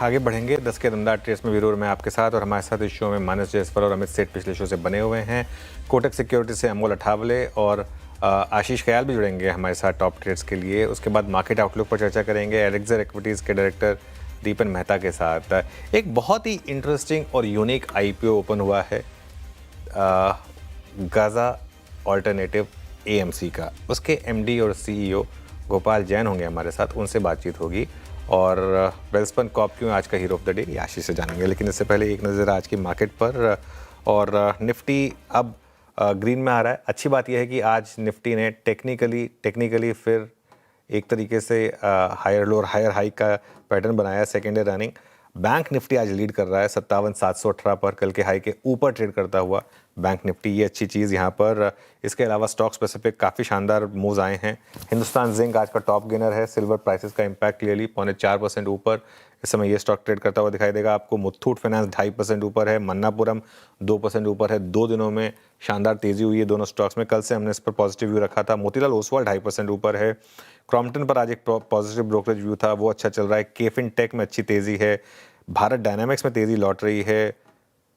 आगे बढ़ेंगे 10 के दमदार ट्रेड्स में वीरू और मैं आपके साथ, और हमारे साथ इस शो में मानस जयसवाल और अमित सेठ पिछले शो से बने हुए हैं। कोटक सिक्योरिटी से अमोल अठावले और आशीष खयाल भी जुड़ेंगे हमारे साथ टॉप ट्रेड्स के लिए। उसके बाद मार्केट आउटलुक पर चर्चा करेंगे एलेक्जर इक्विटीज़ के डायरेक्टर दीपन मेहता के साथ। एक बहुत ही इंटरेस्टिंग और यूनिक IPO ओपन हुआ है गाज़ा ऑल्टरनेटिव AMC का। उसके MD और CEO गोपाल जैन होंगे हमारे साथ, उनसे बातचीत होगी। और वेल्सपन कॉर्प क्यों आज का हीरो ऑफ द डे, ये आशीष से जानेंगे। लेकिन इससे पहले एक नज़र आज की मार्केट पर। और निफ्टी अब ग्रीन में आ रहा है। अच्छी बात यह है कि आज निफ्टी ने टेक्निकली फिर एक तरीके से हायर लो और हायर हाई का पैटर्न बनाया second day running. Bank Nifty आज लीड कर रहा है 57,718 पर, कल के हाई के ऊपर ट्रेड करता हुआ बैंक निफ्टी, ये अच्छी चीज़ यहाँ पर। इसके अलावा स्टॉक स्पेसिफिक काफ़ी शानदार मूव्स आए हैं। हिंदुस्तान जिंक आज का टॉप गेनर है। सिल्वर प्राइसेस का इम्पैक्ट क्लियरली 4.25% ऊपर इस समय ये स्टॉक ट्रेड करता हुआ दिखाई देगा आपको। मुथूट फाइनेंस 2.5% ऊपर है। मन्नापुरम 2% ऊपर है। 2 दिनों में शानदार तेजी हुई है दोनों स्टॉक्स में। कल से हमने इस पर पॉजिटिव व्यू रखा था। मोतीलाल ओसवाल 2.5% ऊपर है। क्रॉम्पटन पर आज एक पॉजिटिव ब्रोकरेज व्यू था, वो अच्छा चल रहा है। केफिन टेक में अच्छी तेजी है। भारत डायनामिक्स में तेजी लौट रही है।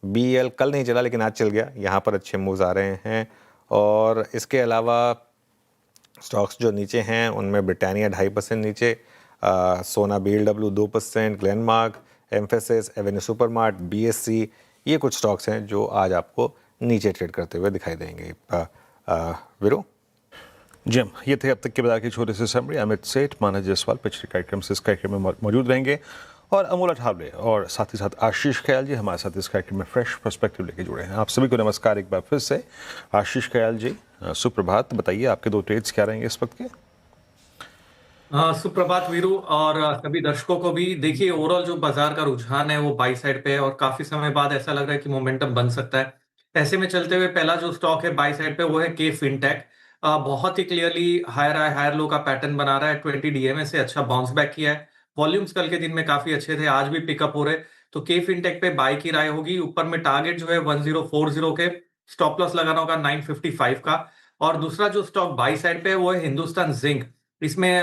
BEL कल नहीं चला लेकिन आज चल गया, यहाँ पर अच्छे मूव्स आ रहे हैं। और इसके अलावा स्टॉक्स जो नीचे हैं उनमें ब्रिटानिया 2.5% नीचे, सोना BLW 2%, Glenmark, emphasis, Avenue supermart, BSC, ये कुछ स्टॉक्स हैं जो आज आपको नीचे ट्रेड करते हुए दिखाई देंगे। वीरू जी, ये थे अब तक के बाजार की छोटी सी समरी। अमित सेठ, मानस जयसवाल पिछले कार्यक्रम से इस कार्यक्रम में मौजूद रहेंगे, और अमोल अठावले और साथ ही साथ आशीष खयाल जी हमारे साथ इस कार्यक्रम में फ्रेश पर्सपेक्टिव लेके जुड़े हैं। आप सभी को नमस्कार एक बार फिर से। आशीष खयाल जी सुप्रभात, बताइए आपके 2 ट्रेड्स क्या रहेंगे इस वक्त के? सुप्रभात वीरू और सभी दर्शकों को भी। देखिए, ओवरऑल जो बाजार का रुझान है वो बाई साइड पे है और काफी समय बाद ऐसा लग रहा है कि मोमेंटम बन सकता है। ऐसे में चलते हुए पहला जो स्टॉक है बाई साइड पे वो है के फिनटेक। बहुत ही क्लियरली हायर लो का पैटर्न बना रहा है। 20 DMA से अच्छा बाउंस बैक किया है। वॉल्यूम्स कल के दिन में काफी अच्छे थे, आज भी पिकअप हो रहे। तो के फिनटेक पे बाई की राय होगी। ऊपर में टारगेट जो है 1040 के, स्टॉप लॉस लगाना होगा 955 का। और दूसरा जो स्टॉक बाई साइड पे है वो है हिंदुस्तान जिंक। इसमें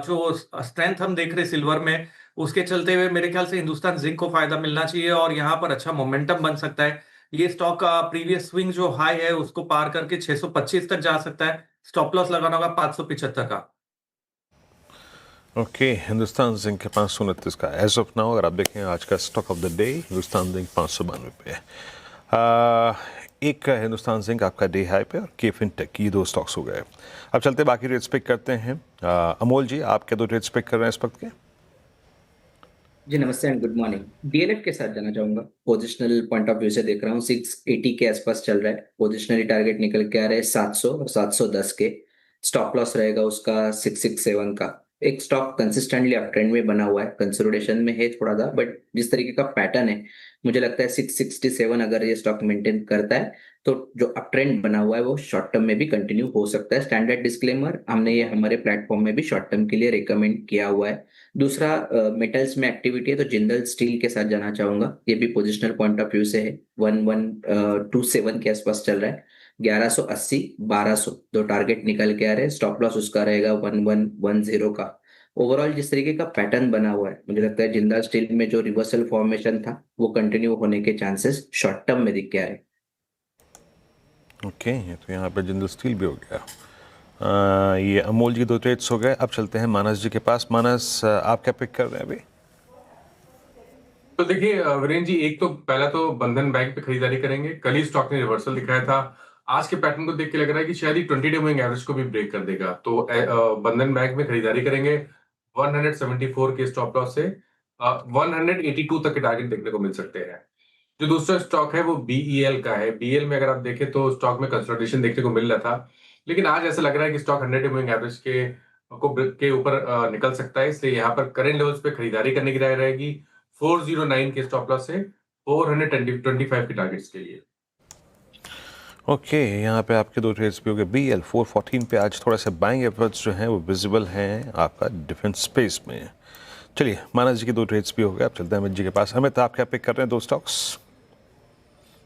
जो स्ट्रेंथ हम देख रहे सिल्वर में, उसके चलते हुए मेरे ख्याल से हिंदुस्तान जिंक को फायदा मिलना चाहिए और यहाँ पर अच्छा मोमेंटम बन सकता है। ये स्टॉक का प्रीवियस स्विंग जो हाई है उसको पार करके 625 तक जा सकता है। स्टॉप लॉस लगाना होगा 575 का। ओके, हिंदुस्तान जिंक के 529 का एज ऑफ नाउ। अगर आप देखें आज का stock of the day Hindustan zinc 592 पे है। एक हिंदुस्तान जिंक आपका डे हाई पे, और के फिनटेक, ये 2 स्टॉक्स हो गए। अब चलते बाकी रेट्स पिक करते हैं। अमोल जी, आप क्या 2 रेट्स पिक कर रहे हैं इस वक्त के? जी नमस्ते एंड गुड मॉर्निंग। DLF के साथ जाना चाहूंगा। पोजिशनल पॉइंट ऑफ व्यू से देख रहा हूँ 680 के आसपास चल रहा है। पोजिशनली टारगेट निकल के आ रहे हैं 700 और 710 के। स्टॉप लॉस रहेगा उसका 667 का। एक स्टॉक कंसिस्टेंटली अप ट्रेंड में बना हुआ है, कंसोलिडेशन में है थोड़ा सा, बट जिस तरीके का पैटर्न है मुझे लगता है 667 अगर ये स्टॉक मेंटेन करता है तो जो अप ट्रेंड बना हुआ है वो शॉर्ट टर्म में भी कंटिन्यू हो सकता है। स्टैंडर्ड डिस्क्लेमर, हमने ये हमारे प्लेटफॉर्म में भी शॉर्ट टर्म के लिए रिकमेंड किया हुआ है। दूसरा मेटल्स में एक्टिविटी है तो जिंदल स्टील के साथ जाना चाहूंगा। ये भी पोजिशनल पॉइंट ऑफ व्यू से है। 1127 के आसपास चल रहा है। 1180 1200 2 टारगेट निकल के आ रहे हैं। स्टॉप लॉस उसका रहेगा 1110 का। ओवरऑल जिस तरीके का पैटर्न बना हुआ है मुझे लगता है जिंदल स्टील में जो रिवर्सल फॉर्मेशन था वो कंटिन्यू होने के चांसेस शॉर्ट टर्म में दिख के आ रहे हैं। ओके, तो यहाँ पे जिंदल स्टील भी हो गया। ये अमोल जी 2 ट्रेड्स हो गए। अब चलते हैं मानस जी के पास। मानस, आप क्या पिक कर रहे हैं अभी? तो देखिए वीरेंद्र जी, एक तो पहला तो बंधन बैंक पे खरीदारी करेंगे। कल ही स्टॉक ने रिवर्सल दिखाया था। आज के पैटर्न को देख के लग रहा है कि शायद ही 20 डे मूविंग एवरेज को भी ब्रेक कर देगा। तो बंधन बैंक में खरीदारी करेंगे 174 के स्टॉप लॉस से 182 तक के टारगेट देखने को मिल सकते हैं। जो दूसरा स्टॉक है वो BEL का है। BEL में अगर आप देखें तो स्टॉक में कंसोलिडेशन देखने को मिल रहा था, लेकिन आज ऐसा लग रहा है कि स्टॉक 100 डे मूविंग एवरेज के ऊपर निकल सकता है। इसलिए यहाँ पर करंट लेवल्स पे खरीदारी करने की राय रहेगी 409 के स्टॉप लॉस से 425 के टारगेट्स के लिए। ओके, यहाँ पे आपके 2 ट्रेड्स भी हो गए। BL 414 पे आज थोड़ा सा बाइंग एफर्ट्स जो हैं वो विजिबल हैं आपका डिफेंस स्पेस में। चलिए, मानस जी के 2 ट्रेड्स भी हो गए। अब चलते हैं अमित जी के पास। अमित, आप क्या पिक कर रहे हैं 2 स्टॉक्स?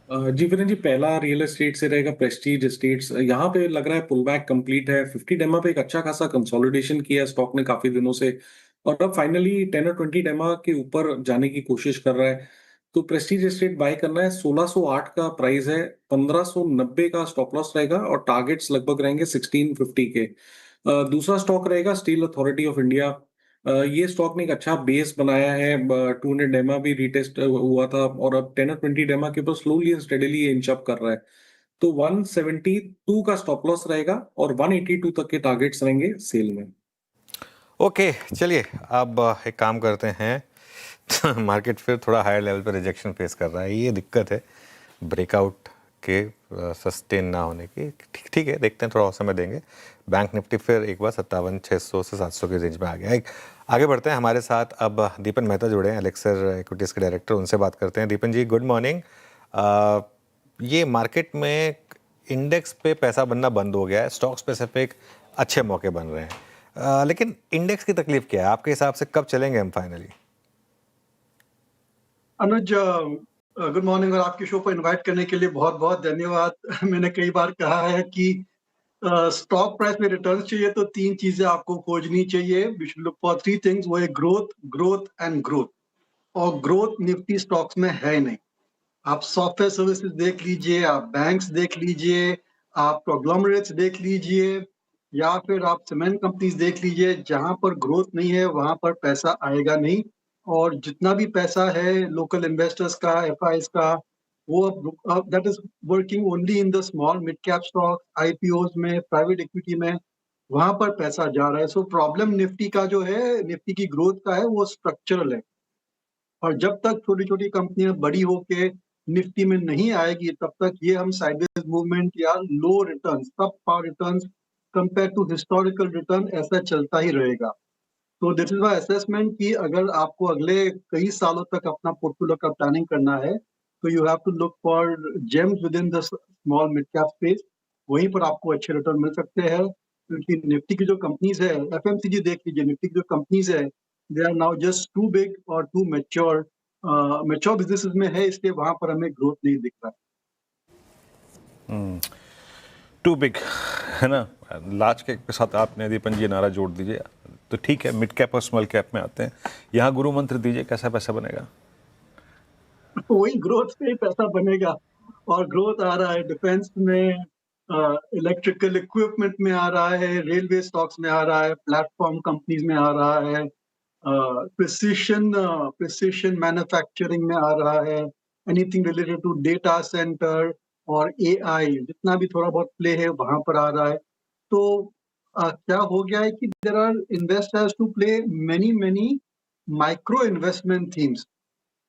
जी वीरेंद्र जी, पहला रियल एस्टेट से रहेगा प्रेस्टीज एस्टेट्स। यहाँ पे लग रहा है पुल बैक कंप्लीट है। 50 डेमा पे एक अच्छा खासा कंसोलिडेशन किया है स्टॉक ने काफी दिनों से। और अब फाइनली 10 और 20 डेमा के ऊपर जाने की कोशिश कर रहा है। तो प्रेस्टीज एस्टेट बाय करना है, 1608 का प्राइस है, 1590 का स्टॉप लॉस रहेगा और टारगेट्स लगभग रहेंगे 1650 के। दूसरा स्टॉक रहेगा स्टील अथॉरिटी ऑफ इंडिया। ये स्टॉक ने एक अच्छा बेस बनाया है, 200 डेमा भी रीटेस्ट हुआ था और अब 10 और 20 डेमा के ऊपर slowly and steadily inch up कर रहा है। तो 172 का स्टॉप लॉस रहेगा और 182 तक के टारगेट्स रहेंगे सेल में। ओके, चलिए अब एक काम करते हैं। मार्केट फिर थोड़ा हायर लेवल पर रिजेक्शन फेस कर रहा है, ये दिक्कत है ब्रेकआउट के सस्टेन ना होने की। ठीक है, देखते हैं, थोड़ा और समय देंगे। बैंक निफ्टी फिर एक बार 57,600 से 700 के रेंज में आ गया। आगे बढ़ते हैं, हमारे साथ अब दीपन मेहता जुड़े हैं, एलेक्सर इक्विटीज़ के डायरेक्टर, उनसे बात करते हैं। दीपन जी, गुड मॉर्निंग। ये मार्केट में इंडेक्स पे पैसा बनना बंद हो गया है, स्टॉक स्पेसिफिक अच्छे मौके बन रहे हैं, लेकिन इंडेक्स की तकलीफ क्या है आपके हिसाब से? कब चलेंगे हम फाइनली? अनुज, गुड मॉर्निंग और आपके शो पर इनवाइट करने के लिए बहुत बहुत धन्यवाद। मैंने कई बार कहा है कि स्टॉक प्राइस में रिटर्न चाहिए तो तीन चीजें आपको खोजनी चाहिए। We should look for three things, वो है ग्रोथ, ग्रोथ एंड ग्रोथ। और ग्रोथ निफ्टी स्टॉक्स में है नहीं। आप सॉफ्टवेयर सर्विसेज देख लीजिए, आप बैंक्स देख लीजिए, आप कॉन्ग्लोमरेट्स देख लीजिए, या फिर आप सीमेंट कंपनीज देख लीजिए। जहां पर ग्रोथ नहीं है वहां पर पैसा आएगा नहीं। और जितना भी पैसा है लोकल इन्वेस्टर्स का, एफआईज का, वो that is working only in the small mid cap stock, IPOs में, प्राइवेट इक्विटी में, वहां पर पैसा जा रहा है। सो प्रॉब्लम निफ्टी का जो है, निफ्टी की ग्रोथ का है, वो स्ट्रक्चरल है। और जब तक छोटी छोटी कंपनियां बड़ी होके निफ्टी में नहीं आएगी तब तक ये हम साइडवेज मूवमेंट या low return, subpar return compare to historical return, ऐसा चलता ही रहेगा। तो दिस इज माय असेसमेंट कि अगर आपको अगले कई सालों तक अपना पोर्टफोलियो का प्लानिंग करना है तो you have to look for gems within the small mid cap space. वहीं पर आपको अच्छे रिटर्न मिल सकते हैं, क्योंकि निफ्टी की जो कंपनीज है, एफएमसीजी देख लीजिए, निफ्टी की जो कंपनीज है, they are now just too big और टू मैच्योर, मैच्योर बिजनेसेस में है, इसलिए वहां पर हमें ग्रोथ नहीं दिख रहा है। टू बिग है ना, लार्ज कैप के साथ आपने दीपन जी नारा जोड़ दीजिए तो ठीक है, मिड कैप और स्मॉल कैप में आते हैं। यहाँ गुरु मंत्र दीजिए, कैसा पैसा बनेगा? वही ग्रोथ पे ही पैसा बनेगा, और ग्रोथ आ रहा है डिफेंस में, इलेक्ट्रिकल इक्विपमेंट में आ रहा है, रेलवे स्टॉक्स में आ रहा है, प्लेटफॉर्म कंपनीज में आ रहा है, प्रिसिशन मैन्युफैक्चरिंग में आ रहा है, anything related to data centre और एआई, जितना भी थोड़ा बहुत प्ले है वहां पर आ रहा है। तो क्या हो गया है कि there are investors to play many many micro investment themes.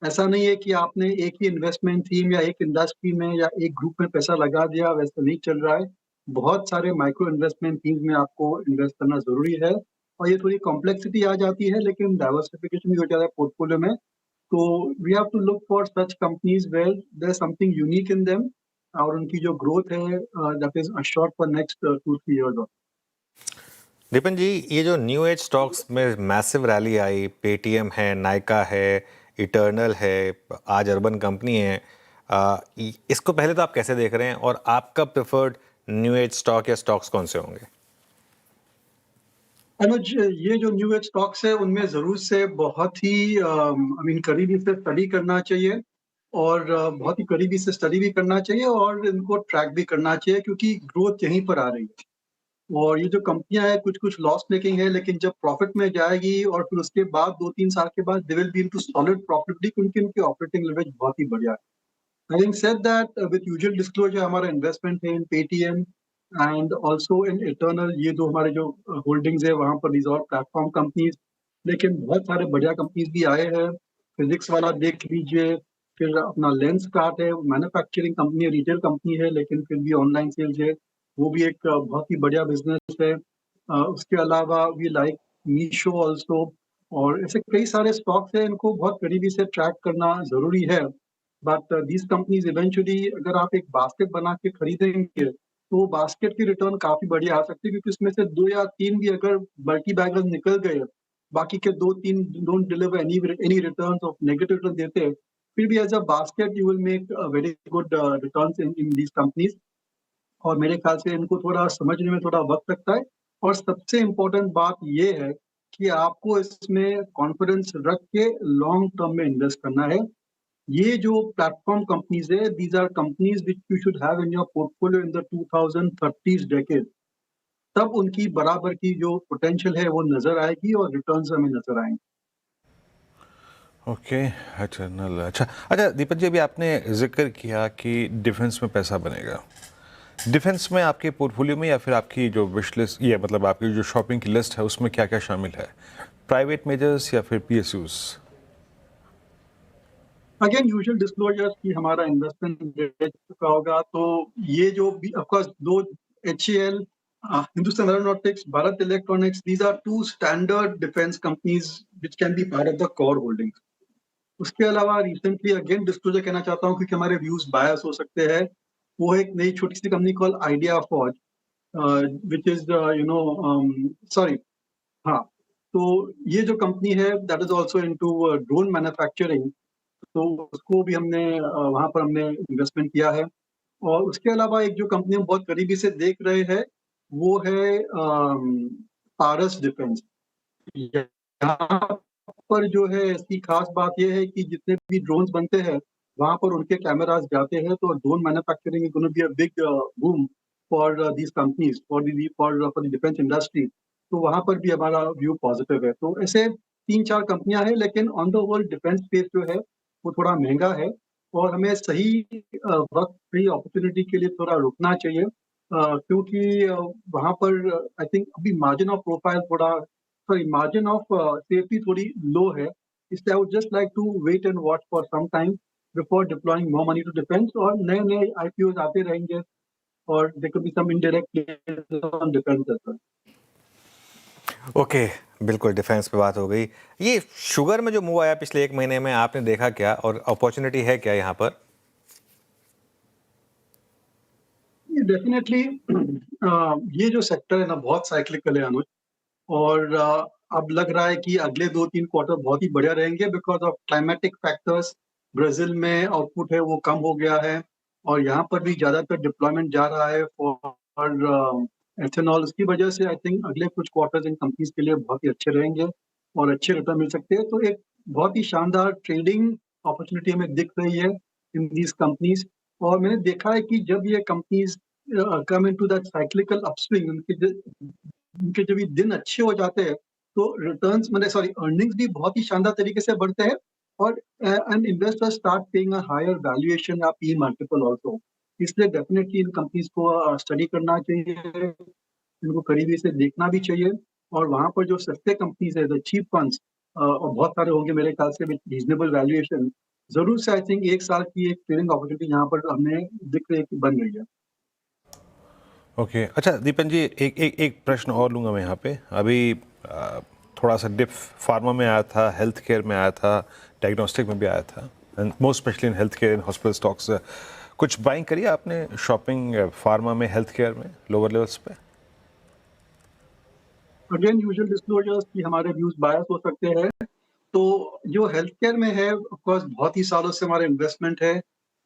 ऐसा नहीं है कि आपने एक ही इन्वेस्टमेंट थीम या एक इंडस्ट्री में या एक ग्रुप में पैसा लगा दिया, वैसा नहीं चल रहा है। बहुत सारे माइक्रो इन्वेस्टमेंट थीम्स में आपको इन्वेस्ट करना जरूरी है, और ये थोड़ी कॉम्प्लेक्सिटी आ जाती है, लेकिन डाइवर्सिफिकेशन भी हो जाता है पोर्टफोलियो में। तो we have to look for such companies where there something unique in them, और उनकी जो ग्रोथ है that is assured for next 2-3 years. Deepan ji, ये जो न्यू एज स्टॉक्स में मैसिव रैली आई, पेटीएम है, नायका है, इटर्नल है, आज अर्बन कंपनी है, इसको पहले तो आप कैसे देख रहे हैं, और आपका प्रेफर्ड न्यू एज स्टॉक या स्टॉक्स कौन से होंगे? अनुज, ये जो न्यू एज स्टॉक्स है उनमें जरूर से बहुत ही करीबी से स्टडी करना चाहिए, और बहुत ही करीबी से स्टडी भी करना चाहिए, और इनको ट्रैक भी करना चाहिए, क्योंकि ग्रोथ यहीं पर आ रही है। और ये जो कंपनियां हैं कुछ कुछ लॉस मेकिंग है, लेकिन जब प्रॉफिट में जाएगी और फिर उसके बाद 2-3 साल के बाद they will be into solid profitability, क्योंकि उनकी ऑपरेटिंग लेवरेज बहुत ही बढ़िया है। Having said that, with usual disclosure, हमारा इन्वेस्टमेंट है in Paytm and also in Eternal. ये दो हमारे जो होल्डिंग्स है वहां पर, these are प्लेटफॉर्म कंपनीज। लेकिन बहुत सारे बढ़िया कंपनीज भी आए हैं, फिजिक्स वाला देख लीजिए, फिर अपना लेंस कार्ट है, मैन्युफैक्चरिंग कंपनी है, रिटेल कंपनी है, लेकिन फिर भी ऑनलाइन सेल्स है, वो भी एक बहुत ही बढ़िया बिजनेस है। उसके अलावा वी लाइक मीशो ऑल्सो, और ऐसे कई सारे स्टॉक्स हैं, इनको बहुत करीबी से ट्रैक करना जरूरी है। बट दीज कंपनीज इवेंचुअली, अगर आप एक बास्केट बना के खरीदेंगे तो बास्केट की रिटर्न काफी बढ़िया आ सकती है, क्योंकि उसमें से 2 या 3 भी अगर मल्टी बैगर्स निकल गए, बाकी के 2-3 don't deliver any returns of negative return देते हैं, फिर भी as a basket you will make very good returns in these companies. और मेरे ख्याल से इनको थोड़ा समझने में थोड़ा वक्त लगता है। और सबसे इम्पोर्टेंट बात ये है कि आपको इसमें कॉन्फिडेंस रख के लॉन्ग टर्म में इन्वेस्ट करना है। ये जो प्लेटफॉर्म कंपनीज है, these are companies which you should have in your portfolio in the 2030s decade. तब उनकी बराबर की जो पोटेंशियल है वो नजर आएगी और रिटर्न्स हमें नजर आएंगे। Okay, eternal. अच्छा अच्छा दीपक जी, अभी आपने जिक्र किया कि डिफेंस में पैसा बनेगा। डिफेंस में आपके पोर्टफोलियो में या फिर आपकी जो विश लिस्ट, ये मतलब आपकी जो शॉपिंग की लिस्ट है, उसमें क्या क्या शामिल है? प्राइवेट मेजर्स या फिर PSUs? अगेन यूजुअल डिस्क्लोजर्स की हमारा इन्वेस्टमेंट रह चुका होगा, तो ये जो भी ऑफकोर्स दो HAL, Hindustan aeronautics, Bharat electronics, these are two standard defence companies which can be part of the core holdings. उसके अलावा रिसेंटली अगेन डिस्क्लोजर कहना चाहता हूँ क्योंकि हमारे व्यूज बायस हो सकते हैं। वो एक नई छोटी सी company call ideaForge, which is sorry, हाँ, तो ये जो कंपनी है that is also into drone manufacturing, तो उसको भी हमने वहाँ पर हमने इन्वेस्टमेंट किया है। और उसके अलावा एक जो कंपनी हम बहुत करीबी से देख रहे हैं वो है पारस डिफेंस। यहाँ पर जो है इसकी खास बात यह है कि जितने भी ड्रोन्स बनते हैं वहाँ पर उनके कैमरास जाते हैं, तो drone manufacturing is gonna be a big boom for these companies, for the defence industry. तो वहाँ पर भी हमारा व्यू पॉजिटिव है। तो ऐसे 3-4 कंपनियां हैं, लेकिन on the whole defence space जो है वो थोड़ा महंगा है और हमें सही वक्त, सही अपॉर्चुनिटी के लिए थोड़ा रुकना चाहिए, क्योंकि वहाँ पर आई थिंक अभी मार्जिन ऑफ प्रोफाइल थोड़ा, सॉरी, मार्जिन ऑफ सेफ्टी थोड़ी लो है। इसलिए I would just like to wait and watch for some time before deploying more money to defence. और नए नए IPOs आते रहेंगे और there could be some indirect on defence as well. Okay, बिल्कुल डिफेंस पे बात हो गई। ये शुगर में जो मूव आया पिछले 1 महीने में, आपने देखा क्या और अपॉर्चुनिटी है क्या यहाँ पर? डेफिनेटली ये जो सेक्टर है ना बहुत साइक्लिकल है अनुज, और अब लग रहा है कि अगले 2-3 क्वार्टर बहुत ही बढ़िया रहेंगे because of climatic factors. Brazil में आउटपुट है वो कम हो गया है और यहाँ पर भी ज़्यादातर डिप्लॉयमेंट जा रहा है फॉर एथेनॉल। इसकी वजह से आई थिंक अगले कुछ क्वार्टर्स इन कंपनीज के लिए बहुत ही अच्छे रहेंगे और अच्छे रिटर्न मिल सकते हैं। तो एक बहुत ही शानदार ट्रेडिंग अपॉर्चुनिटी हमें दिख रही है इन दीज कंपनीज। और मैंने देखा है कि जब ये companies come into that cyclical upswing, उनके जब ये दिन अच्छे हो जाते हैं तो रिटर्न्स, मतलब सॉरी, अर्निंग्स भी बहुत ही शानदार तरीके से बढ़ते हैं और and investors start paying a higher valuation या PE मल्टीपल ऑल्सो। इसलिए डेफिनेटली इन कंपनीज को स्टडी करना चाहिए, इनको करीबी से देखना भी चाहिए। और वहाँ पर जो सस्ते कंपनीज है, द चीप फंड्स, और बहुत सारे होंगे मेरे ख्याल से विद रीजनेबल वैल्यूएशन, जरूर से आई थिंक 1 साल की एक ट्रेडिंग अपॉर्चुनिटी यहाँ पर हमें दिख रही है कि बन रही है। ओके, अच्छा दीपन जी, एक प्रश्न और लूँगा मैं यहाँ पे। अभी थोड़ा सा डिप फार्मा में आया था, हेल्थ केयर में आया था, डायग्नोस्टिक में भी आया था, and most specially in health care in hospital stocks. कुछ बाइंग करिए आपने शॉपिंग फार्मा में, हेल्थ केयर में, लोअर लेवल्स पे? अगेन यूजुअल डिस्क्लोजर्स की हमारे व्यूज बायस हो सकते हैं। तो जो हेल्थ केयर में है, ऑफ कोर्स बहुत ही सालों से हमारा इन्वेस्टमेंट है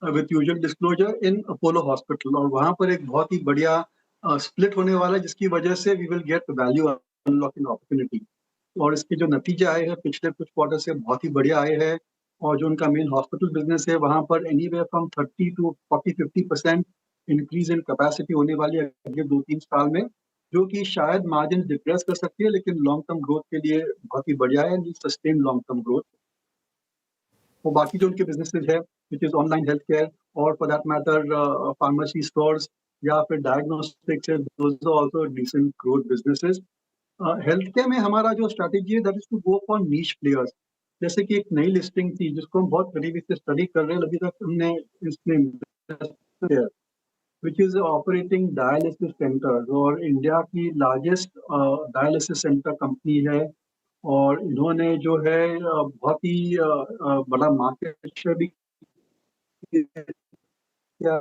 with usual disclosure in Apollo hospital, और वहाँ पर एक बहुत ही बढ़िया स्प्लिट होने वाला है जिसकी वजह से we will get value unlocking opportunity. और इसके जो नतीजे आए हैं पिछले कुछ क्वार्टर से बहुत ही बढ़िया आए हैं। और जो उनका मेन हॉस्पिटल बिजनेस है वहाँ पर anywhere from 30 to 40-50% increase in capacity होने वाली है अगले 2-3 साल में, जो कि शायद मार्जिन डिप्रेस कर सकती है, लेकिन लॉन्ग टर्म ग्रोथ के लिए बहुत ही बढ़िया है, सस्टेन लॉन्ग टर्म ग्रोथ। और बाकी जो उनके बिजनेसेस है which is online health care और for that matter pharmacy stores या फिर डायग्नोस्टिक्स है, those are also decent growth businesses. Health care में हमारा जो स्ट्रैटेजी है that is to go for niche players. जैसे कि एक नई लिस्टिंग थी जिसको हम बहुत करीबी से स्टडी कर रहे हैं, अभी तक हमने इसमें which is operating dialysis centers, और इंडिया की लार्जेस्ट डायलिसिस सेंटर कंपनी है। और इन्होंने जो है बहुत ही बड़ा मार्केट शेयर भी किया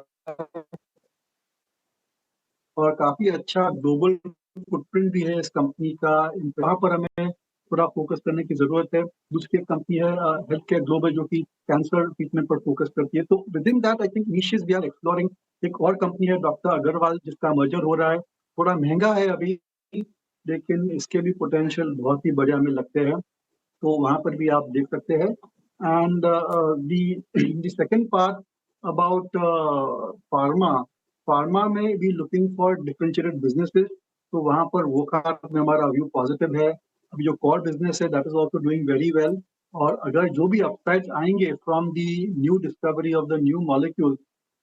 और काफी अच्छा ग्लोबल फुटप्रिंट भी है इस कंपनी का। यहाँ पर हमें थोड़ा फोकस करने की जरूरत है। दूसरी एक कंपनी है हेल्थ केयर ग्लोबल जो कि कैंसर ट्रीटमेंट पर फोकस करती है। तो within that I think niches we are exploring. एक और कंपनी है डॉक्टर अग्रवाल जिसका मर्जर हो रहा है, थोड़ा महंगा है अभी, लेकिन इसके भी पोटेंशियल बहुत ही बढ़िया हमें लगते हैं, तो वहाँ पर भी आप देख सकते हैं। And the second part about pharma में भी लुकिंग फॉर डिफरेंशिएटेड बिजनेसेस, तो वहाँ पर वो खात में हमारा व्यू पॉजिटिव है। अभी जो कोर बिजनेस है that is also doing very well, और अगर जो भी अपसाइड्स आएंगे from the new discovery of the new molecule,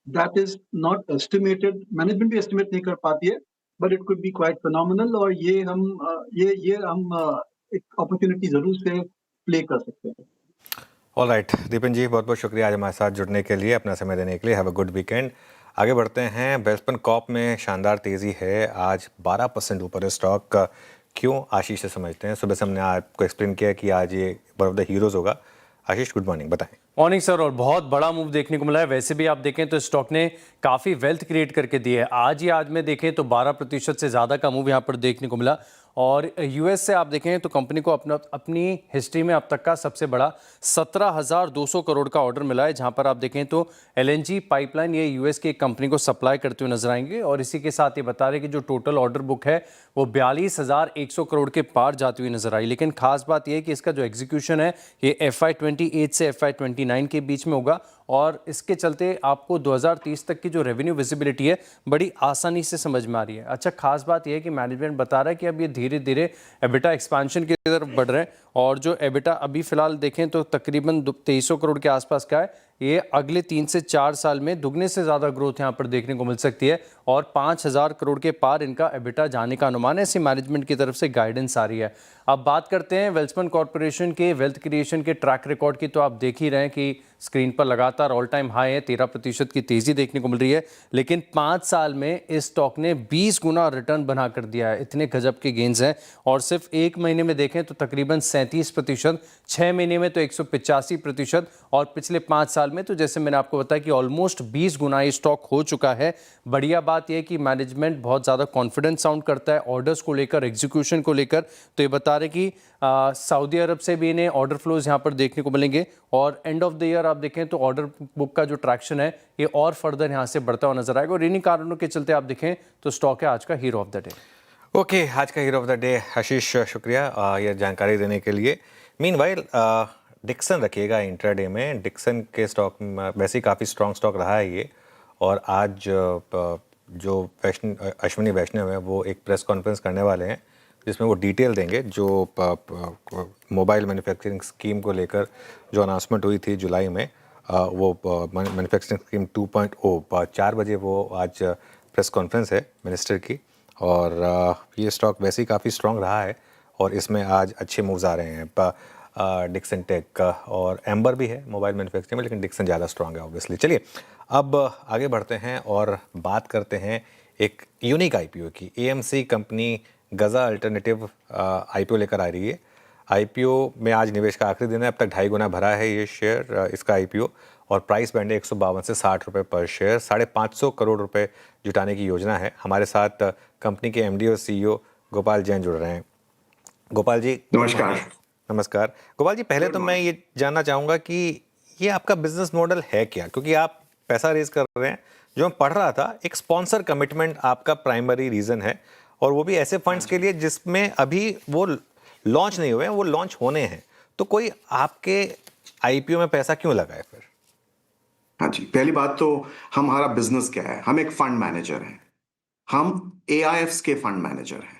that is not estimated, management भी एस्टिमेट नहीं कर पाती है, but it could be quite phenomenal, और ये हम एक अपॉर्चुनिटी जरूर से प्ले कर सकते हैं। ऑल राइट दीपन जी, बहुत बहुत शुक्रिया आज हमारे साथ जुड़ने के लिए, अपना समय देने के लिए। Have a good weekend. आगे बढ़ते हैं। वेल्सपन कॉर्प में शानदार तेज़ी है, आज 12% ऊपर है स्टॉक का। क्यों, आशीष से समझते हैं। सुबह से हमने आपको एक्सप्लेन किया कि आज ये वन ऑफ द हीरोज़ होगा। आशीष, गुड मॉर्निंग, बताएं। मॉर्निंग सर, और बहुत बड़ा मूव देखने को मिला है। वैसे भी आप देखें तो स्टॉक ने काफ़ी वेल्थ क्रिएट करके दी है। आज में देखें तो 12% से ज़्यादा का मूव यहाँ पर देखने को मिला। और यूएस से आप देखें तो कंपनी को अपनी हिस्ट्री में अब तक का सबसे बड़ा 17,200 करोड़ का ऑर्डर मिला है, जहां पर आप देखें तो एलएनजी पाइपलाइन ये यूएस की एक कंपनी को सप्लाई करते हुए नजर आएंगे। और इसी के साथ ये बता रहे कि जो टोटल ऑर्डर बुक है वो 42,100 करोड़ के पार जाती हुई नजर आई। लेकिन खास बात यह है कि इसका जो एग्जीक्यूशन है ये FY28 से FY29 के बीच में होगा, और इसके चलते आपको 2030 तक की जो रेवेन्यू विजिबिलिटी है बड़ी आसानी से समझ में आ रही है। अच्छा, खास बात यह है कि मैनेजमेंट बता रहा है कि अब ये धीरे धीरे एबिटा एक्सपेंशन की तरफ बढ़ रहे हैं, और जो एबिटा अभी फिलहाल देखें तो तकरीबन 2300 करोड़ के आसपास का है। ये अगले 3 से 4 साल में दुगने से ज़्यादा ग्रोथ यहाँ पर देखने को मिल सकती है, और 5,000 करोड़ के पार इनका एबिटा जाने का अनुमान है। ऐसी मैनेजमेंट की तरफ से गाइडेंस आ रही है। अब बात करते हैं वेल्सपन कॉर्पोरेशन के वेल्थ क्रिएशन के ट्रैक रिकॉर्ड की, तो आप देख ही रहे हैं कि स्क्रीन पर लगातार ऑल टाइम हाई है, 13% की तेज़ी देखने को मिल रही है। लेकिन 5 साल में इस स्टॉक ने 20 गुना रिटर्न बना कर दिया है। इतने गजब के गेंस हैं। और सिर्फ 1 महीने में देखें तो तकरीबन 37%, 6 महीने में तो 185%, और पिछले 5 साल में तो जैसे मैंने आपको बताया कि ऑलमोस्ट 20 गुना ये स्टॉक हो चुका है। बढ़िया बात यह है कि मैनेजमेंट बहुत ज़्यादा कॉन्फिडेंस साउंड करता है ऑर्डर्स को लेकर, एग्जीक्यूशन को लेकर। तो ये बता रहे कि सऊदी अरब से भी इन्हें ऑर्डर फ्लोज यहाँ पर देखने को मिलेंगे, और एंड ऑफ द ईयर आप देखें तो ऑर्डर बुक का जो ट्रैक्शन है ये और फर्दर यहाँ से बढ़ता हुआ नजर आएगा। और इन्हीं कारणों के चलते आप देखें तो स्टॉक है आज का hero of the day. Okay, आज का हीरो ऑफ द डे आशीष, शुक्रिया ये जानकारी देने के लिए। मीनवाइल डिक्सन रखिएगा इंट्राडे में। डिक्सन के स्टॉक में वैसे ही काफ़ी स्ट्रॉन्ग स्टॉक रहा है ये, और आज जो अश्विनी वैष्णव है वो एक प्रेस कॉन्फ्रेंस करने वाले हैं जिसमें वो डिटेल देंगे जो मोबाइल मैन्युफैक्चरिंग स्कीम को लेकर जो अनाउंसमेंट हुई थी जुलाई में, वो मैन्युफैक्चरिंग स्कीम 2.0, 4 बजे वो आज प्रेस कॉन्फ्रेंस है मिनिस्टर की। और ये स्टॉक वैसे ही काफ़ी स्ट्रॉन्ग रहा है, और इसमें आज अच्छे मूव्स आ रहे हैं। डिक्सन टेक का और एम्बर भी है मोबाइल मैन्युफैक्चरिंग में, लेकिन डिक्सन ज़्यादा स्ट्रॉन्ग है ऑब्वियसली। चलिए अब आगे बढ़ते हैं और बात करते हैं एक यूनिक आईपीओ की। एएमसी कंपनी गज़ा अल्टरनेटिव आईपीओ लेकर आ रही है। आईपीओ में आज निवेश का आखिरी दिन है, अब तक 2.5 गुना भरा है ये शेयर, इसका आईपीओ, और प्राइस बैंड है 152 से 60 रुपये पर शेयर। 550 करोड़ रुपए जुटाने की योजना है। हमारे साथ कंपनी के एमडी और सीईओ गोपाल जैन जुड़ रहे हैं। गोपाल जी नमस्कार। नमस्कार गोपाल जी, पहले तो मैं ये जानना चाहूँगा कि ये आपका बिजनेस मॉडल है क्या, क्योंकि आप पैसा रेज कर रहे हैं। जो मैं पढ़ रहा था, एक स्पॉन्सर कमिटमेंट आपका प्राइमरी रीज़न है, और वो भी ऐसे फंड्स के लिए जिसमें अभी वो लॉन्च नहीं हुए हैं, वो लॉन्च होने हैं। तो कोई आपके आईपीओ में पैसा क्यों लगाए फिर? हाँ जी, पहली बात तो हमारा बिजनेस क्या है, हम एक फंड मैनेजर हैं, हम एआईएफ्स के फंड मैनेजर हैं।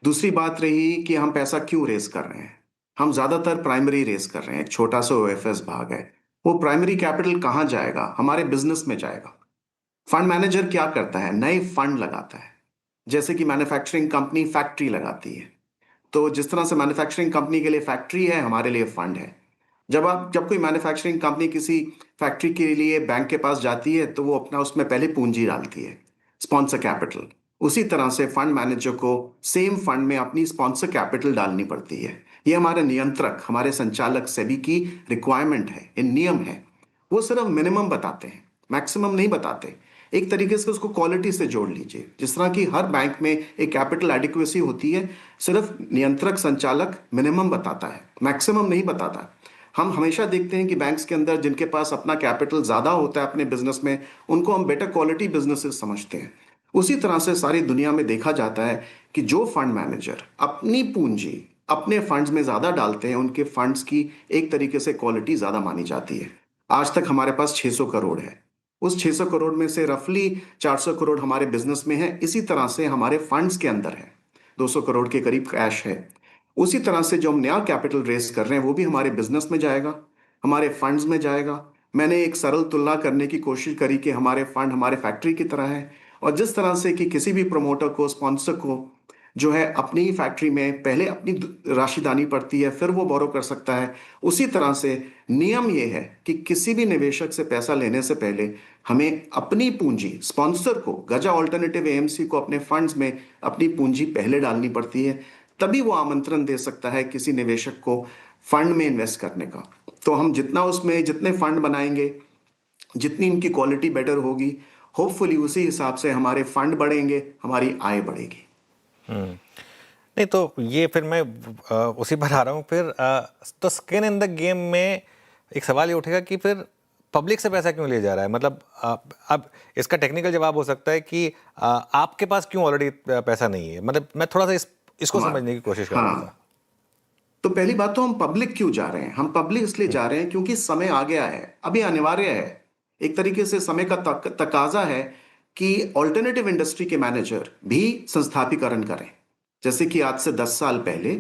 दूसरी बात रही कि हम पैसा क्यों रेस कर रहे हैं, हम ज्यादातर प्राइमरी रेस कर रहे हैं। एक छोटा सा ओएफएस भाग है, वो प्राइमरी कैपिटल कहाँ जाएगा, हमारे बिजनेस में जाएगा। फंड मैनेजर क्या करता है, नए फंड लगाता है। जैसे कि मैन्युफैक्चरिंग कंपनी फैक्ट्री लगाती है, तो जिस तरह से मैन्युफैक्चरिंग कंपनी के लिए फैक्ट्री है, हमारे लिए फंड है। जब कोई मैन्युफैक्चरिंग कंपनी किसी फैक्ट्री के लिए बैंक के पास जाती है तो वो अपना उसमें पहले पूंजी डालती है, स्पॉन्सर कैपिटल। उसी तरह से फंड मैनेजर को सेम फंड में अपनी स्पॉन्सर कैपिटल डालनी पड़ती है। ये हमारे नियंत्रक, हमारे संचालक सेबी की रिक्वायरमेंट है, ये नियम है। वो सिर्फ मिनिमम बताते हैं, मैक्सिमम नहीं बताते। एक तरीके से उसको क्वालिटी से जोड़ लीजिए। जिस तरह की हर बैंक में एक कैपिटल एडिक्वेसी होती है, सिर्फ नियंत्रक संचालक मिनिमम बताता है, मैक्सिमम नहीं बताता। हम हमेशा देखते हैं कि बैंक्स के अंदर जिनके पास अपना कैपिटल ज़्यादा होता है अपने बिजनेस में, उनको हम बेटर क्वालिटी बिजनेसेस समझते हैं। उसी तरह से सारी दुनिया में देखा जाता है कि जो फंड मैनेजर अपनी पूंजी अपने फंड्स में ज्यादा डालते हैं उनके फंड्स की एक तरीके से क्वालिटी ज्यादा मानी जाती है। आज तक हमारे पास 600 करोड़ है, उस 600 करोड़ में से रफली 400 करोड़ हमारे बिजनेस में है, इसी तरह से हमारे फंड्स के अंदर है 200 करोड़ के करीब कैश है। उसी तरह से जो हम नया कैपिटल रेस कर रहे हैं वो भी हमारे बिजनेस में जाएगा, हमारे फंड्स में जाएगा। मैंने एक सरल तुलना करने की कोशिश करी कि हमारे फंड हमारे फैक्ट्री की तरह है, और जिस तरह से कि किसी भी प्रमोटर को स्पॉन्सर को जो है अपनी ही फैक्ट्री में पहले अपनी राशि दानी पड़ती है, फिर वो बोरो कर सकता है, उसी तरह से नियम ये है कि किसी भी निवेशक से पैसा लेने से पहले हमें अपनी पूंजी स्पॉन्सर को, गजा ऑल्टरनेटिव एएमसी को अपने फंड्स में अपनी पूंजी पहले डालनी पड़ती है, तभी वो आमंत्रण दे सकता है किसी निवेशक को फंड में इन्वेस्ट करने का। तो हम जितना उसमें जितने फंड बनाएंगे, जितनी इनकी क्वालिटी बेटर होगी, होपफुली उसी हिसाब से हमारे फंड बढ़ेंगे, हमारी आय बढ़ेगी। नहीं तो ये फिर मैं उसी पर आ रहा हूँ फिर तो स्किन इन द गेम में एक सवाल ये उठेगा कि फिर पब्लिक से पैसा क्यों लिया जा रहा है। मतलब अब इसका टेक्निकल जवाब हो सकता है कि आपके पास क्यों ऑलरेडी पैसा नहीं है। मतलब मैं थोड़ा सा इसको समझने की कोशिश कर रहा था। तो पहली बात तो हम पब्लिक क्यों जा रहे हैं? हम पब्लिक इसलिए जा रहे हैं क्योंकि समय आ गया है, अभी अनिवार्य है, एक तरीके से समय का तकाजा है कि ऑल्टरनेटिव इंडस्ट्री के मैनेजर भी संस्थापीकरण करें। जैसे कि आज से 10 साल पहले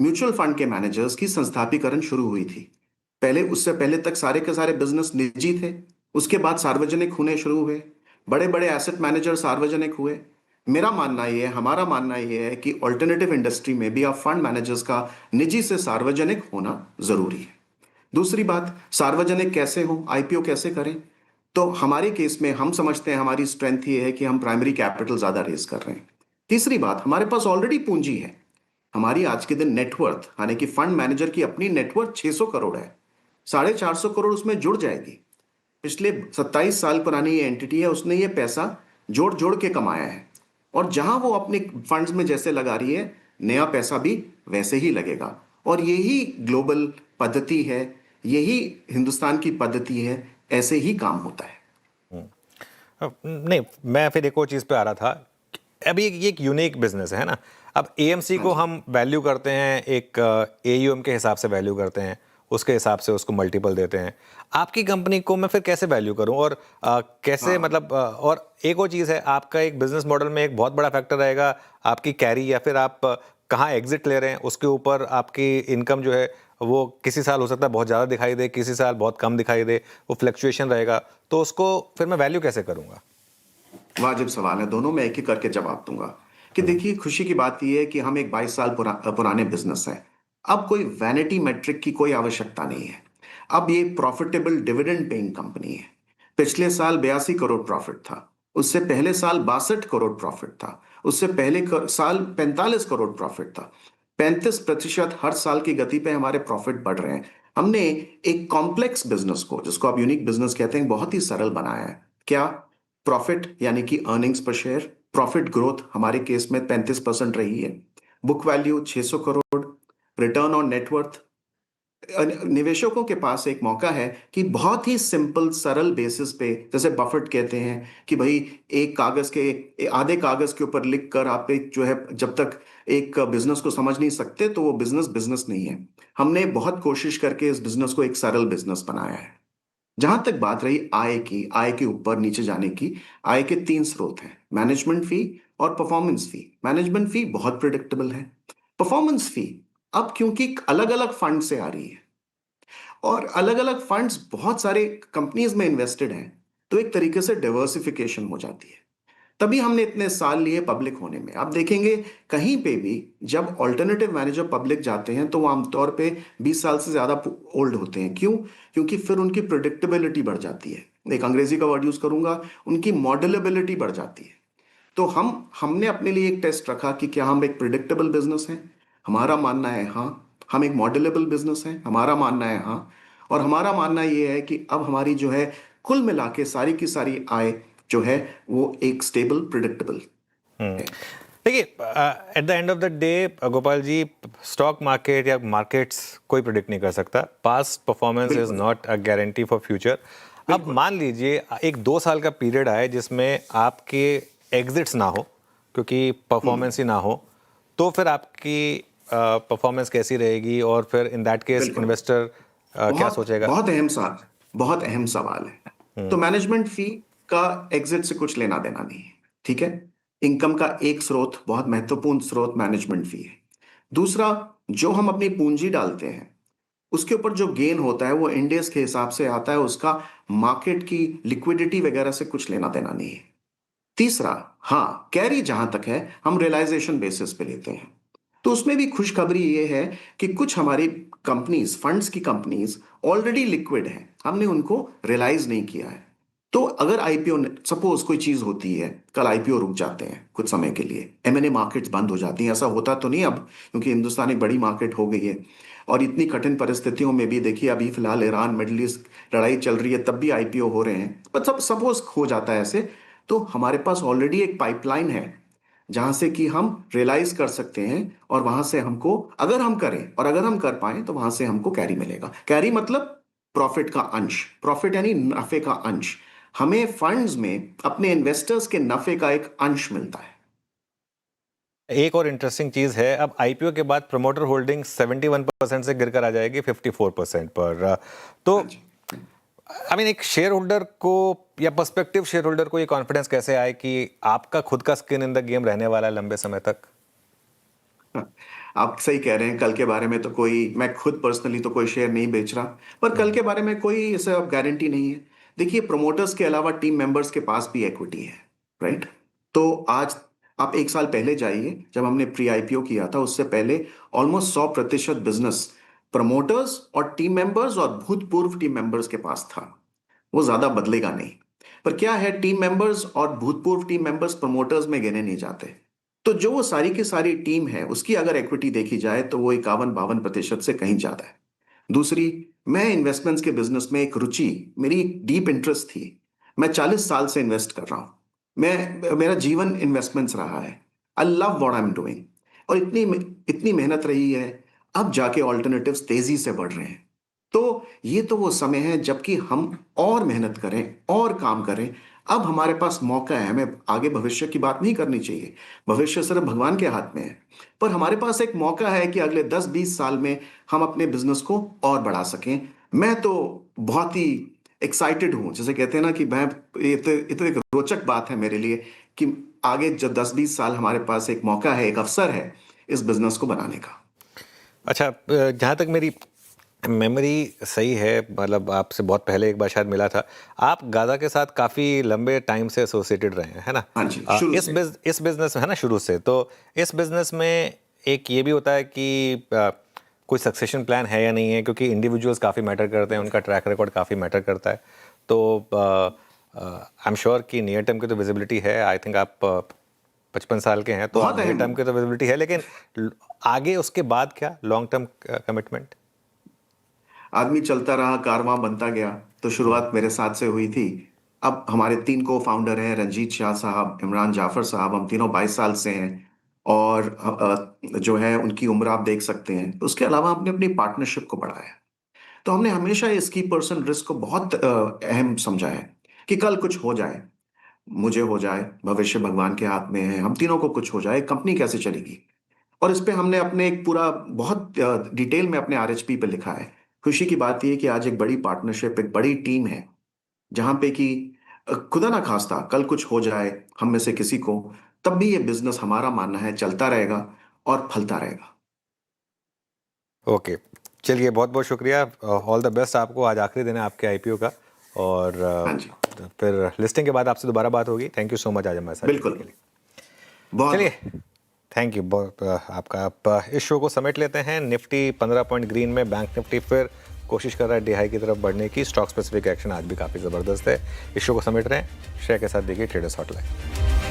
म्यूचुअल फंड के मैनेजर्स की संस्थापीकरण शुरू हुई थी। उससे पहले तक सारे के सारे बिजनेस निजी थे, उसके बाद सार्वजनिक होने शुरू हुए, बड़े बड़े एसेट मैनेजर सार्वजनिक हुए। मेरा मानना ये है, हमारा मानना ये है कि ऑल्टरनेटिव इंडस्ट्री में भी अब फंड मैनेजर्स का निजी से सार्वजनिक होना जरूरी है। दूसरी बात, सार्वजनिक कैसे हो, आईपीओ कैसे करें? तो हमारे केस में हम समझते हैं हमारी स्ट्रेंथ ये है कि हम प्राइमरी कैपिटल ज्यादा रेज कर रहे हैं। तीसरी बात, हमारे पास ऑलरेडी पूंजी है। हमारी आज के दिन नेटवर्थ यानी कि फंड मैनेजर की अपनी नेटवर्थ 600 करोड़ है, 450 करोड़ उसमें जुड़ जाएगी। पिछले 27 साल पुरानी ये एंटिटी है, उसने ये पैसा जोड़ जोड़ के कमाया है, और जहां वो अपने फंड्स में जैसे लगा रही है, नया पैसा भी वैसे ही लगेगा। और यही ग्लोबल पद्धति है, यही हिंदुस्तान की पद्धति है, ऐसे ही काम होता है। नहीं, मैं फिर एक और चीज़ पे आ रहा था। अभी ये एक यूनिक बिजनेस है ना। अब एएमसी को हम वैल्यू करते हैं, एक एयूएम के हिसाब से वैल्यू करते हैं, उसके हिसाब से उसको मल्टीपल देते हैं। आपकी कंपनी को मैं फिर कैसे वैल्यू करूं और कैसे मतलब और एक और चीज़ है, आपका एक बिजनेस मॉडल में एक बहुत बड़ा फैक्टर रहेगा आपकी कैरी, या फिर आप कहाँ एग्जिट ले रहे हैं, उसके ऊपर आपकी इनकम जो है वो किसी साल हो सकता है बहुत ज़्यादा दिखाई दे, किसी साल बहुत कम दिखाई दे, वो फ्लक्चुएशन रहेगा। तो उसको फिर मैं वैल्यू कैसे करूँगा? वाजिब सवाल है, दोनों में एक एक करके जवाब दूंगा। कि देखिए, खुशी की बात यह है कि हम एक 22 साल पुराने बिजनेस हैं। अब कोई वैनिटी मैट्रिक की कोई आवश्यकता नहीं है। अब ये प्रॉफिटेबल डिविडेंड पेइंग कंपनी है। पिछले साल 82 करोड़ प्रॉफिट था, उससे पहले साल 62 करोड़ प्रॉफिट था, उससे पहले साल 45 करोड़ प्रॉफिट था। 35% हर साल की गति पे हमारे प्रॉफिट बढ़ रहे हैं। हमने एक कॉम्प्लेक्स बिजनेस को, जिसको आप यूनिक बिजनेस कहते हैं, बहुत ही सरल बनाया है। क्या? प्रॉफिट यानी कि अर्निंग्स पर शेयर, प्रॉफिट ग्रोथ हमारे केस में 35% रही है, book value 600 crore, return on net worth. निवेशकों के पास एक मौका है कि बहुत ही सिंपल सरल बेसिस पे, जैसे बफेट कहते हैं कि भाई एक कागज के आधे कागज के ऊपर लिख कर आप एक जो है, जब तक एक बिजनेस को समझ नहीं सकते तो वो बिजनेस नहीं है। हमने बहुत कोशिश करके इस बिजनेस को एक सरल बिजनेस बनाया है। जहां तक बात रही आय के ऊपर नीचे जाने की, आय के 3 स्रोत हैं, मैनेजमेंट फी और परफॉर्मेंस फी। मैनेजमेंट फी बहुत प्रिडिक्टेबल है। परफॉर्मेंस फी अब क्योंकि अलग अलग फंड से आ रही है और अलग अलग फंड्स बहुत सारे कंपनीज में इन्वेस्टेड हैं, तो एक तरीके से डाइवर्सिफिकेशन हो जाती है। तभी हमने इतने साल लिए पब्लिक होने में। आप देखेंगे कहीं पे भी जब ऑल्टरनेटिव मैनेजर पब्लिक जाते हैं तो वो आमतौर पे 20 साल से ज्यादा ओल्ड होते हैं। क्यों? क्योंकि फिर उनकी प्रिडिक्टेबिलिटी बढ़ जाती है। एक अंग्रेजी का वर्ड यूज करूंगा, उनकी मॉडलेबिलिटी बढ़ जाती है। तो हमने अपने लिए एक टेस्ट रखा कि क्या हम एक प्रिडिक्टेबल बिजनेस हैं? हमारा मानना है हाँ। हम एक मॉडलेबल बिजनेस हैं? हमारा मानना है हाँ। और हमारा मानना यह है कि अब हमारी जो है कुल मिला के सारी की सारी आय जो है वो एक स्टेबल प्रिडिक्टेबल है। देखिए, at the end of the day Gopal ji, stock market या मार्केट्स कोई प्रिडिक्ट नहीं कर सकता। Past performance is not a guarantee for future. अब मान लीजिए एक 2 साल का पीरियड आए जिसमें आपके एग्जिट्स ना हो क्योंकि परफॉर्मेंस ही ना हो, तो फिर आपकी परफॉर्मेंस कैसी रहेगी और फिर इन दैट केस बिल्कुल। इन्वेस्टर क्या सोचेगा? बहुत अहम सवाल है। तो मैनेजमेंट फी का एग्जिट से कुछ लेना देना नहीं है, ठीक है। इनकम का एक स्रोत, बहुत महत्वपूर्ण स्रोत मैनेजमेंट फी है। दूसरा, जो हम अपनी पूंजी डालते हैं उसके ऊपर जो गेन होता है वो इंडेक्स के हिसाब से आता है, उसका मार्केट की लिक्विडिटी वगैरह से कुछ लेना देना नहीं है। तीसरा, हाँ, कैरी जहां तक है हम रियलाइजेशन बेसिस पे लेते हैं, तो उसमें भी खुशखबरी ये है कि कुछ हमारी कंपनीज, फंड्स की कंपनीज ऑलरेडी लिक्विड हैं, हमने उनको रियलाइज नहीं किया है। तो अगर आईपीओ, सपोज कोई चीज होती है, कल आईपीओ रुक जाते हैं कुछ समय के लिए, एमएनए मार्केट्स बंद हो जाती हैं, ऐसा होता तो नहीं अब, क्योंकि हिंदुस्तान एक बड़ी मार्केट हो गई है और इतनी कठिन परिस्थितियों में भी देखिए अभी फिलहाल ईरान मिडिल ईस्ट लड़ाई चल रही है, तब भी आईपीओ हो रहे हैं, पर सब सपोज हो जाता है ऐसे, तो हमारे पास ऑलरेडी एक पाइपलाइन है जहां से कि हम रियलाइज कर सकते हैं और वहां से हमको, अगर हम करें और अगर हम कर पाए तो वहां से हमको कैरी मिलेगा। कैरी मतलब प्रॉफिट का अंश, प्रॉफिट यानी नफे का अंश। हमें फंड्स में अपने इन्वेस्टर्स के नफे का एक अंश मिलता है। एक और इंटरेस्टिंग चीज है, अब आईपीओ के बाद प्रमोटर होल्डिंग 71% से गिरकर आ जाएगी 54% पर। तो आई मीन एक शेयर होल्डर को या पर्सपेक्टिव शेयर होल्डर को ये कॉन्फिडेंस कैसे आए कि आपका खुद का स्किन इन द गेम रहने वाला है लंबे समय तक? आप सही कह रहे हैं, कल के बारे में तो कोई, मैं खुद पर्सनली तो कोई शेयर नहीं बेच रहा, पर कल के बारे में कोई ऐसा गारंटी नहीं है। देखिए, प्रमोटर्स के अलावा टीम मेंबर्स के पास भी इक्विटी है, राइट। तो आज आप एक साल पहले जाइए, जब हमने प्री आईपीओ किया था, उससे पहले ऑलमोस्ट 100% बिजनेस प्रमोटर्स और टीम मेंबर्स और भूतपूर्व टीम मेंबर्स के पास था। वो ज्यादा बदलेगा नहीं। पर क्या है, टीम मेंबर्स और भूतपूर्व टीम मेंबर्स प्रमोटर्स में गिने नहीं जाते। तो जो वो सारी की सारी टीम है, उसकी अगर इक्विटी देखी जाए तो वो 51-52% से कहीं ज्यादा है। दूसरी, मैं इन्वेस्टमेंट्स के बिजनेस में एक रुचि, मेरी एक डीप इंटरेस्ट थी। मैं 40 साल से इन्वेस्ट कर रहा हूं। मेरा जीवन इन्वेस्टमेंट्स रहा है। I love what I am doing. और इतनी मेहनत रही है, अब जाके ऑल्टरनेटिव्स तेजी से बढ़ रहे हैं। तो ये तो वो समय है जबकि हम और मेहनत करें और काम करें। अब हमारे पास मौका है। हमें आगे भविष्य की बात नहीं करनी चाहिए, भविष्य सिर्फ भगवान के हाथ में है, पर हमारे पास एक मौका है कि अगले 10-20 साल में हम अपने बिजनेस को और बढ़ा सकें। मैं तो बहुत ही एक्साइटेड हूं, जैसे कहते हैं ना कि मैं, ये तो एक रोचक बात है मेरे लिए कि आगे जब 10-20 साल हमारे पास एक मौका है, एक अवसर है इस बिजनेस को बनाने का। अच्छा, जहाँ तक मेरी मेमोरी सही है, मतलब आपसे बहुत पहले एक बार शायद मिला था, आप गाजा के साथ काफ़ी लंबे टाइम से एसोसिएटेड रहे हैं, है ना? हाँ जी, शुरू से। इस बिजनेस में, है ना, शुरू से। तो इस बिजनेस में एक ये भी होता है कि कोई सक्सेशन प्लान है या नहीं है, क्योंकि इंडिविजुअल्स काफ़ी मैटर करते हैं, उनका ट्रैक रिकॉर्ड काफ़ी मैटर करता है। तो आई एम श्योर कि नियर टर्म की तो विजिबिलिटी है। आई थिंक आप 55 साल के हैं, तो बहुत नियर टर्म की तो विजिबिलिटी है, लेकिन आगे उसके बाद क्या लॉन्ग टर्म कमिटमेंट? आदमी चलता रहा, कारवां बनता गया। तो शुरुआत मेरे साथ से हुई थी। अब हमारे 3 को फाउंडर हैं, रंजीत शाह साहब, इमरान जाफर साहब, हम तीनों 22 साल से हैं। और जो है उनकी उम्र आप देख सकते हैं। उसके अलावा हमने अपनी पार्टनरशिप को बढ़ाया। तो हमने हमेशा इस की पर्सन रिस्क को बहुत अहम समझा है कि कल कुछ हो जाए, मुझे हो जाए, भविष्य भगवान के हाथ में है, हम तीनों को कुछ हो जाए, कंपनी कैसे चलेगी। और इस पे हमने अपने एक पूरा बहुत डिटेल में अपने आरएचपी पे लिखा है। खुशी की बात यह कि आज एक बड़ी पार्टनरशिप, एक बड़ी टीम है, जहां पे कि खुदा ना खास्ता कल कुछ हो जाए हम में से किसी को, तब भी ये बिजनेस, हमारा मानना है, चलता रहेगा और फलता रहेगा। ओके, चलिए, बहुत बहुत शुक्रिया। ऑल द बेस्ट आपको। आज आखिरी दिन है आपके आईपीओ का, और हाँ जी, फिर लिस्टिंग के बाद आपसे दोबारा बात होगी। थैंक यू सो मच आज हमारे साथ बिल्कुल। जुड़ने के लिए। बहुत चलिए, थैंक यू बहुत आपका। आप इस शो को समेट लेते हैं। निफ्टी 15 पॉइंट ग्रीन में, बैंक निफ्टी फिर कोशिश कर रहा है डिहाई की तरफ बढ़ने की। स्टॉक स्पेसिफिक एक्शन आज भी काफ़ी ज़बरदस्त है। इस शो को समेट रहे हैं। श्रेय के साथ देखिए ट्रेडर्स हॉटलाइन।